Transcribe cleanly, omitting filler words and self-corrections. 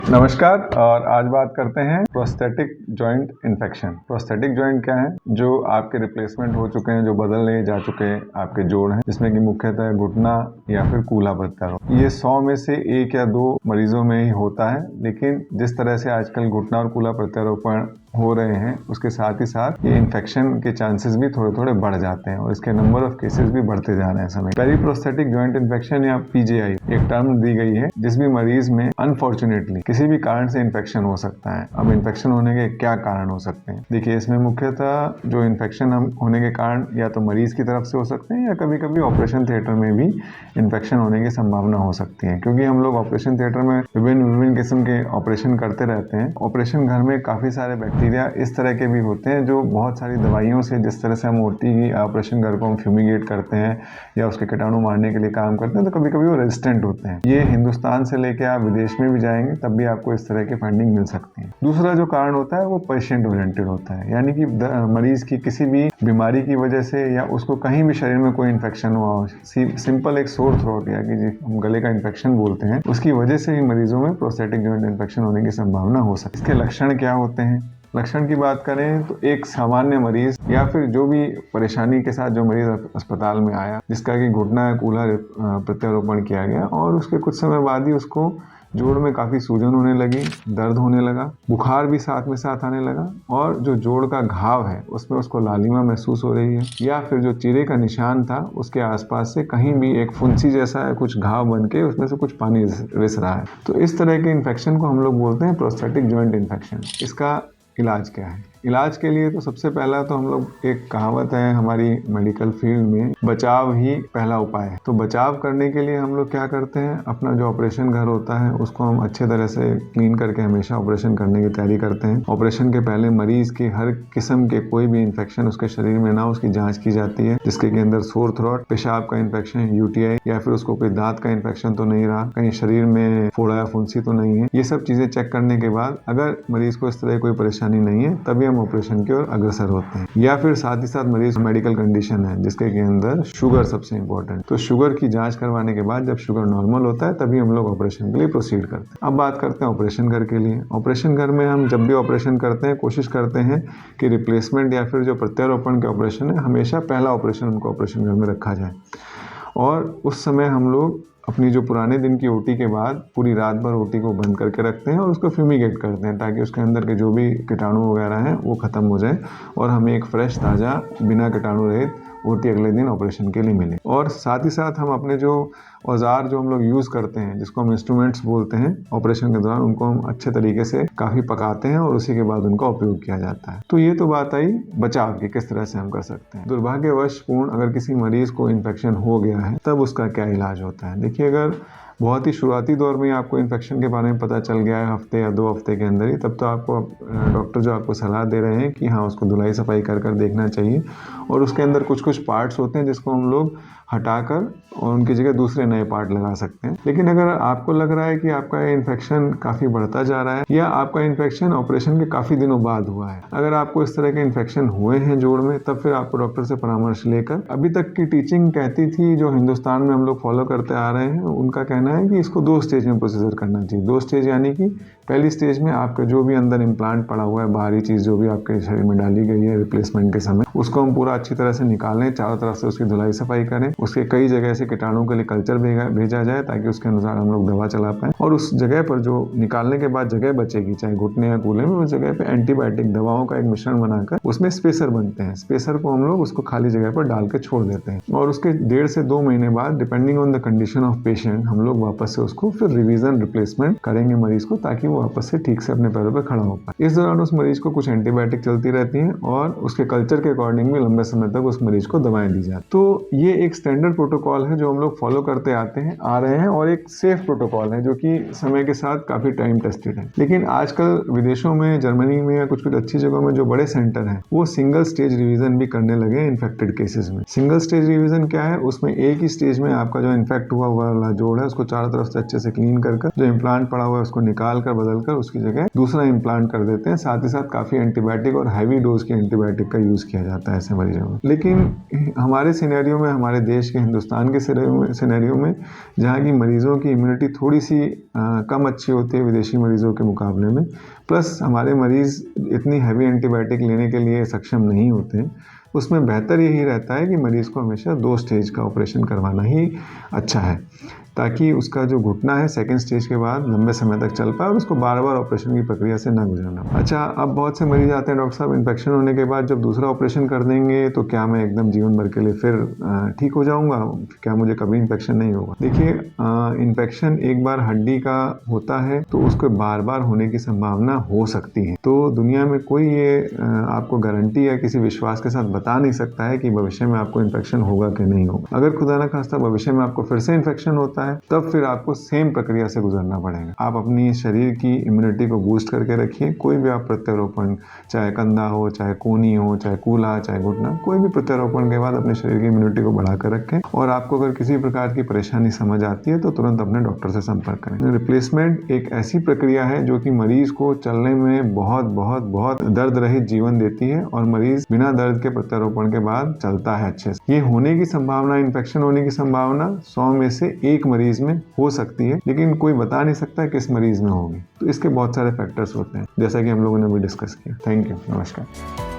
नमस्कार। और आज बात करते हैं prosthetic joint infection. Prosthetic joint क्या है? जो आपके रिप्लेसमेंट हो चुके हैं, जो बदलने जा चुके हैं आपके जोड़ हैं, जिसमें कि मुख्यतः घुटना या फिर कूल्हा प्रत्यारोपण। ये 100 में से 1 या 2 मरीजों में ही होता है, लेकिन जिस तरह से आजकल घुटना और कूल्हा प्रत्यारोपण हो रहे हैं, उसके साथ ही साथ ये इन्फेक्शन के चांसेस भी थोड़े थोड़े बढ़ जाते हैं और इसके नंबर ऑफ केसेस भी बढ़ते जा रहे हैं समय। पेरीप्रोस्थेटिक जॉइंट इन्फेक्शन या पीजेआई एक टर्म दी गई है, जिस भी मरीज में अनफॉर्चुनेटली किसी भी कारण से इन्फेक्शन हो सकता है। अब इन्फेक्शन होने के क्या कारण हो सकते हैं? देखिए, इसमें मुख्यतः जो इन्फेक्शन होने के कारण या तो मरीज की तरफ से हो सकते हैं या कभी कभी ऑपरेशन थिएटर में भी इन्फेक्शन होने की संभावना हो सकती है, क्योंकि हम लोग ऑपरेशन थिएटर में विभिन्न किस्म के ऑपरेशन करते रहते हैं। ऑपरेशन घर में काफी सारे बैक्टीरिया इस तरह के भी होते हैं जो बहुत सारी दवाइयों से, जिस तरह से हम ओटी की ऑपरेशन घर को हम फ्यूमिगेट करते हैं या उसके कीटाणु मारने के लिए काम करते हैं, तो कभी कभी वो रेजिस्टेंट होते हैं। ये हिंदुस्तान से लेके आप विदेश में भी जाएंगे तब भी आपको इस तरह की फाइंडिंग मिल सकती है। दूसरा जो कारण होता है वो पेशेंट ओरिएंटेड होता है, यानी कि मरीज की किसी भी बीमारी की वजह से या उसको कहीं भी शरीर में कोई इन्फेक्शन हुआ हो, सिंपल एक सोर थ्रोट या कि हम गले का इन्फेक्शन बोलते हैं, उसकी वजह से ही मरीजों में प्रोस्थेटिक जॉइंट इन्फेक्शन होने की संभावना हो सकती है। इसके लक्षण क्या होते हैं? लक्षण की बात करें तो एक सामान्य मरीज या फिर जो भी परेशानी के साथ जो मरीज अस्पताल में आया, जिसका कि घुटना या कूल्हा प्रत्यारोपण किया गया और उसके कुछ समय बाद ही उसको जोड़ में काफी सूजन होने लगी, दर्द होने लगा, बुखार भी साथ में साथ आने लगा और जो जोड़ का घाव है उसमें उसको लालिमा महसूस हो रही है, या फिर जो चीरे का निशान था उसके आसपास से कहीं भी एक फुंसी जैसा है, कुछ घाव बन के उसमें से कुछ पानी रिस रहा है। तो इस तरह के इन्फेक्शन को हम लोग बोलते हैं प्रोस्थेटिक जॉइंट इन्फेक्शन। इसका इलाज क्या है? इलाज के लिए तो सबसे पहला तो हम लोग, एक कहावत है हमारी मेडिकल फील्ड में, बचाव ही पहला उपाय है। तो बचाव करने के लिए हम लोग क्या करते हैं, अपना जो ऑपरेशन घर होता है उसको हम अच्छे तरह से क्लीन करके हमेशा ऑपरेशन करने की तैयारी करते हैं। ऑपरेशन के पहले मरीज की हर किस्म के कोई भी इन्फेक्शन उसके शरीर में ना, उसकी जाँच की जाती है, जिसके के अंदर सोर थ्रोट, पेशाब का इन्फेक्शन, यूटीआई या फिर उसको कोई दांत का इन्फेक्शन तो नहीं रहा, कहीं शरीर में फोड़ा या फुंसी तो नहीं है। ये सब चीजें चेक करने के बाद अगर मरीज को इस तरह कोई परेशानी नहीं है तभी हम ऑपरेशन की ओर अग्रसर होते हैं। या फिर साथ ही साथ मरीज मेडिकल कंडीशन है जिसके के अंदर शुगर सबसे इंपॉर्टेंट, तो शुगर की जांच करवाने के बाद जब शुगर नॉर्मल होता है तभी हम लोग ऑपरेशन के लिए प्रोसीड करते हैं। अब बात करते हैं ऑपरेशन घर के लिए। ऑपरेशन घर में हम जब भी ऑपरेशन करते हैं कोशिश करते हैं कि रिप्लेसमेंट या फिर जो प्रत्यारोपण के ऑपरेशन है, हमेशा पहला ऑपरेशन उनको ऑपरेशन घर में रखा जाए और उस समय हम लोग अपनी जो पुराने दिन की ओटी के बाद पूरी रात भर ओटी को बंद करके रखते हैं और उसको फ्यूमिगेट करते हैं ताकि उसके अंदर के जो भी कीटाणु वगैरह हैं वो खत्म हो जाए और हमें एक फ्रेश ताज़ा बिना कीटाणु रहित ओटी अगले दिन ऑपरेशन के लिए मिले। और साथ ही साथ हम अपने जो औजार जो हम लोग यूज़ करते हैं, जिसको हम इंस्ट्रूमेंट्स बोलते हैं, ऑपरेशन के दौरान उनको हम अच्छे तरीके से काफ़ी पकाते हैं और उसी के बाद उनका उपयोग किया जाता है। तो ये तो बात आई बचाव की, किस तरह से हम कर सकते हैं। दुर्भाग्यवश पूर्ण अगर किसी मरीज को इन्फेक्शन हो गया है तब उसका क्या इलाज होता है? देखिए, अगर बहुत ही शुरुआती दौर में आपको इन्फेक्शन के बारे में पता चल गया है हफ्ते या 2 हफ्ते के अंदर ही, तब तो आपको डॉक्टर जो आपको सलाह दे रहे हैं कि हाँ, उसको धुलाई सफाई कर देखना चाहिए और उसके अंदर कुछ कुछ पार्ट्स होते हैं जिसको हम लोग हटाकर और उनकी जगह दूसरे नए पार्ट लगा सकते हैं। लेकिन अगर आपको लग रहा है कि आपका इन्फेक्शन काफ़ी बढ़ता जा रहा है या आपका इन्फेक्शन ऑपरेशन के काफ़ी दिनों बाद हुआ है, अगर आपको इस तरह के इन्फेक्शन हुए हैं जोड़ में, तब फिर आपको डॉक्टर से परामर्श लेकर, अभी तक की टीचिंग कहती थी, जो हिंदुस्तान में हम लोग फॉलो करते आ रहे हैं, उनका कहना है कि इसको 2 स्टेज में प्रोसीजर करना चाहिए। 2 स्टेज यानी कि पहली स्टेज में आपका जो भी अंदर इम्प्लांट पड़ा हुआ है, बाहरी चीज़ जो भी आपके शरीर में डाली गई है रिप्लेसमेंट के समय, उसको हम पूरा अच्छी तरह से निकालें, चारों तरफ से उसकी धुलाई सफाई करें, उसके कई जगह से कीटाणु के लिए कल्चर भेजा जाए ताकि उसके अनुसार हम लोग दवा चला पाएं और उस जगह पर जो निकालने के बाद जगह बचेगी, चाहे घुटने या कूल्हे में, उस जगह पे एंटीबायोटिक दवाओं का एक मिश्रण बनाकर उसमें स्पेसर बनते हैं। स्पेसर को हम लोग उसको खाली जगह पर डाल के छोड़ देते हैं और उसके 1.5 से 2 महीने बाद, depending on the condition of patient, हम लोग वापस से उसको फिर रिवीजन रिप्लेसमेंट करेंगे मरीज को, ताकि वो वापस से ठीक से अपने पैरों पर खड़ा हो पाए। इस दौरान उस मरीज को कुछ एंटीबायोटिक चलती रहती हैं और उसके कल्चर के अकॉर्डिंग भी लंबे समय तक उस मरीज को दवाएं दी जाती। तो ये एक स्टैंडर्ड प्रोटोकॉल है जो हम लोग फॉलो करते आ रहे हैं और एक सेफ प्रोटोकॉल है जो कि समय के साथ काफी टाइम टेस्टेड है। लेकिन आजकल विदेशों में, जर्मनी में या कुछ अच्छी जगहों में जो बड़े सेंटर हैं, वो सिंगल स्टेज रिवीजन भी करने लगे हैं इन्फेक्टेड केसेस में। सिंगल स्टेज रिवीजन क्या है? उसमें एक ही स्टेज में आपका जो इन्फेक्ट हुआ वाला जोड़ है उसको चारों तरफ से अच्छे से क्लीन कर जो इम्प्लांट पड़ा हुआ है उसको निकाल कर बदलकर उसकी जगह दूसरा इम्प्लांट कर देते हैं। साथ ही साथ काफ़ी एंटीबायोटिक और हैवी डोज के एंटीबायोटिक का यूज़ किया जाता है ऐसे मरीजों में। लेकिन हमारे सिनेरियो में, हमारे देश के, हिंदुस्तान के सिनेरियो में जहाँ की मरीज़ों की इम्यूनिटी थोड़ी सी कम अच्छी होती है विदेशी मरीज़ों के मुकाबले में, प्लस हमारे मरीज़ इतनी हैवी एंटीबायोटिक लेने के लिए सक्षम नहीं होते हैं, उसमें बेहतर यही रहता है कि मरीज़ को हमेशा 2 स्टेज का ऑपरेशन करवाना ही अच्छा है, ताकि उसका जो घुटना है सेकंड स्टेज के बाद लंबे समय तक चल पाए और उसको बार-बार ऑपरेशन की प्रक्रिया से ना गुजरना पड़े। अच्छा, अब बहुत से मरीज़ आते हैं, डॉक्टर साहब इन्फेक्शन होने के बाद जब दूसरा ऑपरेशन कर देंगे तो क्या मैं एकदम जीवन भर के लिए फिर ठीक हो जाऊँगा? क्या मुझे कभी इन्फेक्शन नहीं होगा? देखिए, इन्फेक्शन एक बार हड्डी का होता है तो उसको बार-बार होने की संभावना हो सकती है। तो दुनिया में कोई ये आपको गारंटी या किसी विश्वास के साथ बता नहीं सकता है कि भविष्य में आपको इन्फेक्शन होगा कि नहीं होगा। अगर खुदा ना खास्ता भविष्य में आपको फिर से इन्फेक्शन होता है, तब फिर आपको सेम प्रक्रिया से गुजरना पड़ेगा। आप अपनी शरीर की इम्यूनिटी को बूस्ट करके रखिए। कोई भी आप प्रत्यारोपण, चाहे कंधा हो, चाहे कूहनी हो, चाहे कूल्हा, चाहे घुटना, कोई भी प्रत्यारोपण के बाद अपने शरीर की इम्यूनिटी को बढ़ाकर रखें। और आपको अगर किसी प्रकार की परेशानी समझ आती है तो तुरंत अपने डॉक्टर से संपर्क करें। रिप्लेसमेंट एक ऐसी प्रक्रिया है जो कि मरीज को चलने में बहुत दर्द रहित जीवन देती है और मरीज बिना दर्द के प्रत्यारोपण के बाद चलता है अच्छे से। ये होने की संभावना, इन्फेक्शन होने की संभावना 100 में से 1 मरीज में हो सकती है, लेकिन कोई बता नहीं सकता किस मरीज में होगी। तो इसके बहुत सारे फैक्टर्स होते हैं, जैसा कि हम लोगों ने अभी डिस्कस किया। थैंक यू, नमस्कार।